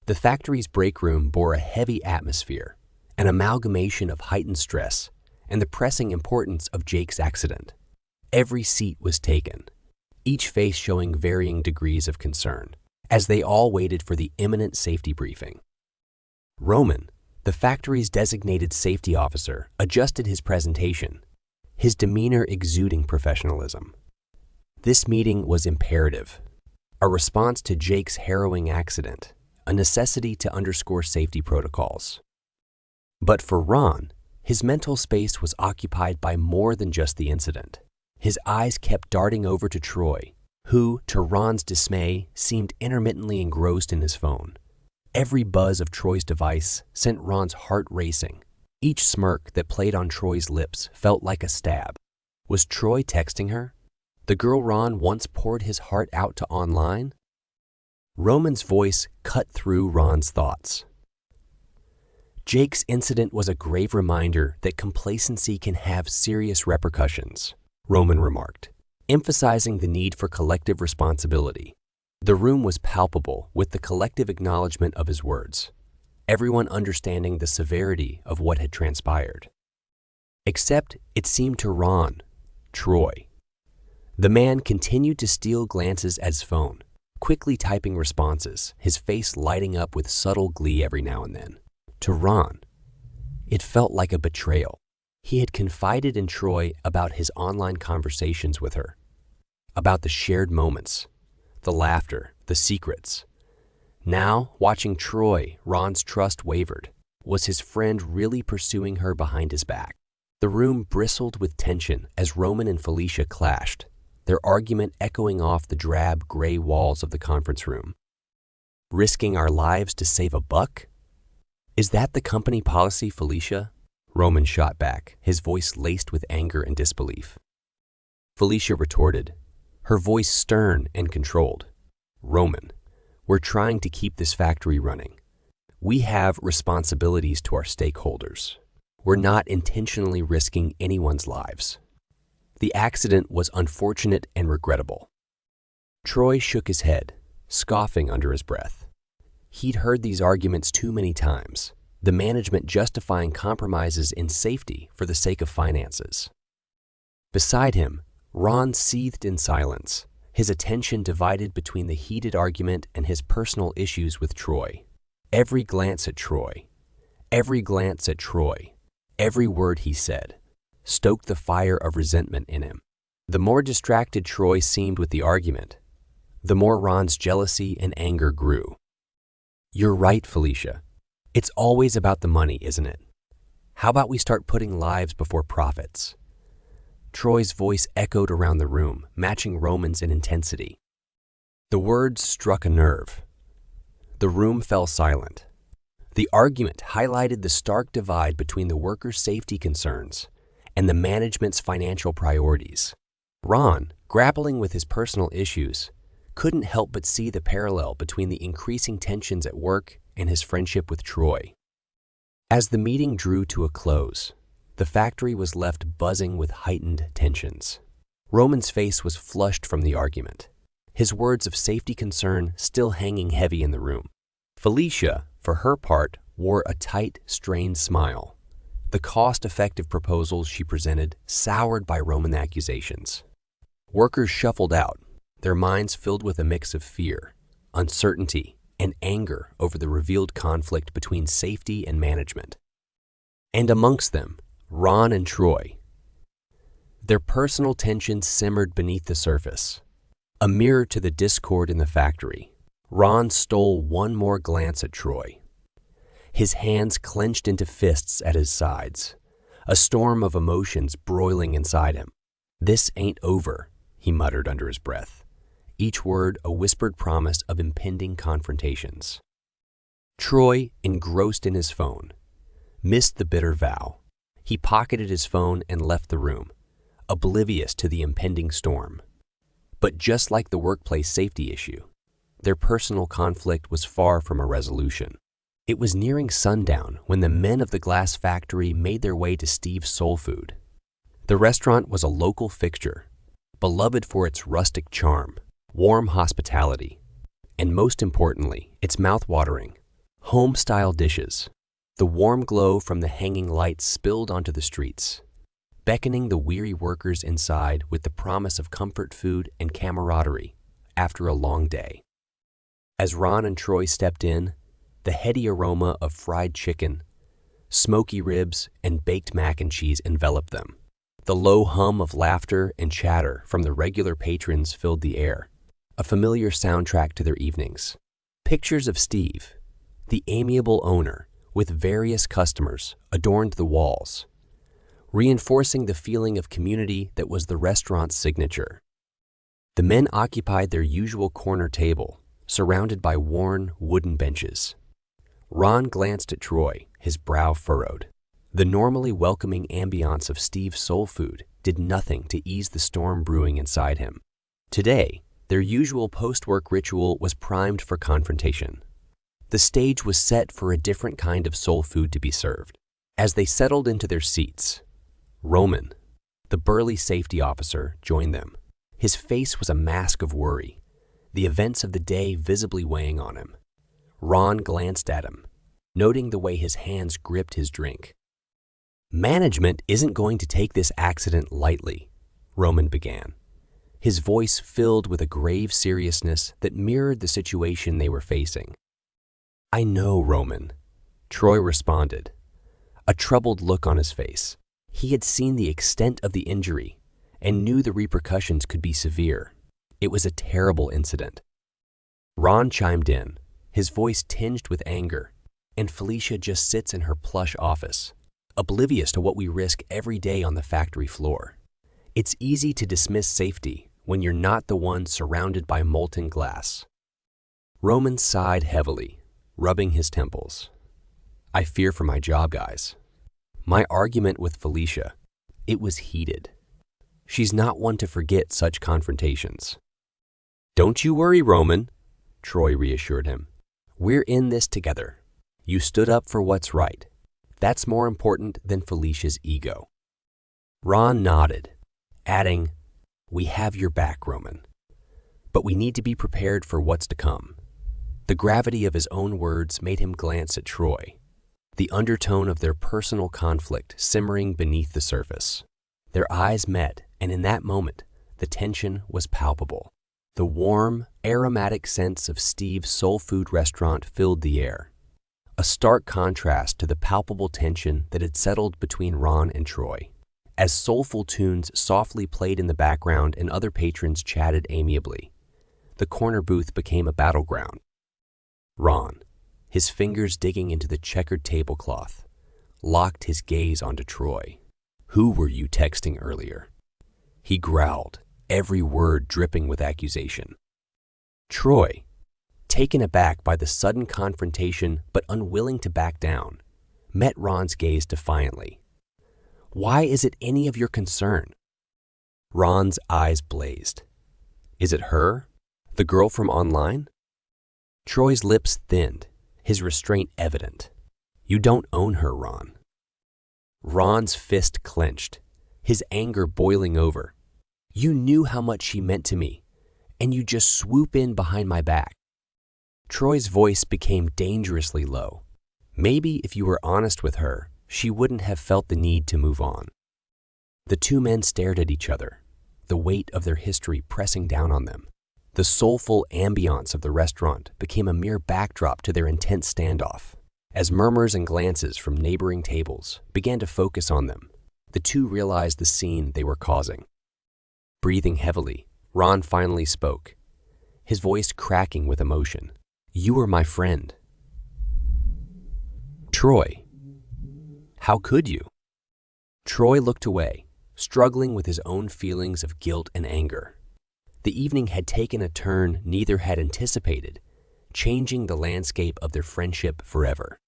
The factory's break room bore a heavy atmosphere, an amalgamation of heightened stress and the pressing importance of Jake's accident. Every seat was taken, each face showing varying degrees of concern, as they all waited for the imminent safety briefing. Roman, the factory's designated safety officer, adjusted his presentation, his demeanor exuding professionalism. This meeting was imperative, a response to Jake's harrowing accident, a necessity to underscore safety protocols. But for Ron, his mental space was occupied by more than just the incident. His eyes kept darting over to Troy, who, to Ron's dismay, seemed intermittently engrossed in his phone. Every buzz of Troy's device sent Ron's heart racing. Each smirk that played on Troy's lips felt like a stab. Was Troy texting her? The girl Ron once poured his heart out to online? Roman's voice cut through Ron's thoughts. Jake's incident was a grave reminder that complacency can have serious repercussions, Roman remarked, emphasizing the need for collective responsibility. The room was palpable with the collective acknowledgement of his words, everyone understanding the severity of what had transpired. Except it seemed to Ron, Troy. The man continued to steal glances at his phone, quickly typing responses, his face lighting up with subtle glee every now and then. To Ron, it felt like a betrayal. He had confided in Troy about his online conversations with her, about the shared moments, the laughter, the secrets. Now, watching Troy, Ron's trust wavered. Was his friend really pursuing her behind his back? The room bristled with tension as Roman and Felicia clashed, their argument echoing off the drab gray walls of the conference room. Risking our lives to save a buck? Is that the company policy, Felicia? Roman shot back, his voice laced with anger and disbelief. Felicia retorted, her voice stern and controlled. Roman, we're trying to keep this factory running. We have responsibilities to our stakeholders. We're not intentionally risking anyone's lives. The accident was unfortunate and regrettable. Troy shook his head, scoffing under his breath. He'd heard these arguments too many times, the management justifying compromises in safety for the sake of finances. Beside him, Ron seethed in silence, his attention divided between the heated argument and his personal issues with Troy. Every glance at Troy, every word he said, stoked the fire of resentment in him. The more distracted Troy seemed with the argument, the more Ron's jealousy and anger grew. You're right, Felicia. It's always about the money, isn't it? How about we start putting lives before profits? Troy's voice echoed around the room, matching Roman's in intensity. The words struck a nerve. The room fell silent. The argument highlighted the stark divide between the workers' safety concerns and the management's financial priorities. Ron, grappling with his personal issues, couldn't help but see the parallel between the increasing tensions at work and his friendship with Troy. As the meeting drew to a close, the factory was left buzzing with heightened tensions. Roman's face was flushed from the argument, his words of safety concern still hanging heavy in the room. Felicia, for her part, wore a tight, strained smile, the cost-effective proposals she presented soured by Roman accusations. Workers shuffled out, their minds filled with a mix of fear, uncertainty, and anger over the revealed conflict between safety and management. And amongst them, Ron and Troy. Their personal tensions simmered beneath the surface, a mirror to the discord in the factory. Ron stole one more glance at Troy. His hands clenched into fists at his sides, a storm of emotions broiling inside him. "This ain't over," he muttered under his breath, each word a whispered promise of impending confrontations. Troy, engrossed in his phone, missed the bitter vow. He pocketed his phone and left the room, oblivious to the impending storm. But just like the workplace safety issue, their personal conflict was far from a resolution. It was nearing sundown when the men of the glass factory made their way to Steve's Soul Food. The restaurant was a local fixture, beloved for its rustic charm, warm hospitality, and most importantly, its mouth-watering, Home-style dishes. The warm glow from the hanging lights spilled onto the streets, beckoning the weary workers inside with the promise of comfort food and camaraderie after a long day. As Ron and Troy stepped in, the heady aroma of fried chicken, smoky ribs, and baked mac and cheese enveloped them. The low hum of laughter and chatter from the regular patrons filled the air, a familiar soundtrack to their evenings. Pictures of Steve, the amiable owner, with various customers, adorned the walls, reinforcing the feeling of community that was the restaurant's signature. The men occupied their usual corner table, surrounded by worn wooden benches. Ron glanced at Troy, his brow furrowed. The normally welcoming ambiance of Steve's soul food did nothing to ease the storm brewing inside him. Today, their usual post-work ritual was primed for confrontation. The stage was set for a different kind of soul food to be served. As they settled into their seats, Roman, the burly safety officer, joined them. His face was a mask of worry, the events of the day visibly weighing on him. Ron glanced at him, noting the way his hands gripped his drink. "Management isn't going to take this accident lightly," Roman began, his voice filled with a grave seriousness that mirrored the situation they were facing. "I know, Roman," Troy responded, a troubled look on his face. He had seen the extent of the injury and knew the repercussions could be severe. It was a terrible incident. Ron chimed in, his voice tinged with anger, "And Felicia just sits in her plush office, oblivious to what we risk every day on the factory floor. It's easy to dismiss safety when you're not the one surrounded by molten glass." Roman sighed heavily, rubbing his temples. "I fear for my job, guys. My argument with Felicia, it was heated. She's not one to forget such confrontations." "Don't you worry, Roman," Troy reassured him. "We're in this together. You stood up for what's right. That's more important than Felicia's ego." Ron nodded, adding, "We have your back, Roman. But we need to be prepared for what's to come." The gravity of his own words made him glance at Troy, the undertone of their personal conflict simmering beneath the surface. Their eyes met, and in that moment, the tension was palpable. The warm, aromatic scents of Steve's soul food restaurant filled the air, a stark contrast to the palpable tension that had settled between Ron and Troy. As soulful tunes softly played in the background and other patrons chatted amiably, the corner booth became a battleground. Ron, his fingers digging into the checkered tablecloth, locked his gaze onto Troy. "Who were you texting earlier?" he growled, every word dripping with accusation. Troy, taken aback by the sudden confrontation but unwilling to back down, met Ron's gaze defiantly. "Why is it any of your concern?" Ron's eyes blazed. "Is it her? The girl from online?" Troy's lips thinned, his restraint evident. "You don't own her, Ron." Ron's fist clenched, his anger boiling over. "You knew how much she meant to me, and you just swoop in behind my back." Troy's voice became dangerously low. "Maybe if you were honest with her, she wouldn't have felt the need to move on." The two men stared at each other, the weight of their history pressing down on them. The soulful ambiance of the restaurant became a mere backdrop to their intense standoff. As murmurs and glances from neighboring tables began to focus on them, the two realized the scene they were causing. Breathing heavily, Ron finally spoke, his voice cracking with emotion. "You are my friend." "Troy, how could you?" Troy looked away, struggling with his own feelings of guilt and anger. The evening had taken a turn neither had anticipated, changing the landscape of their friendship forever.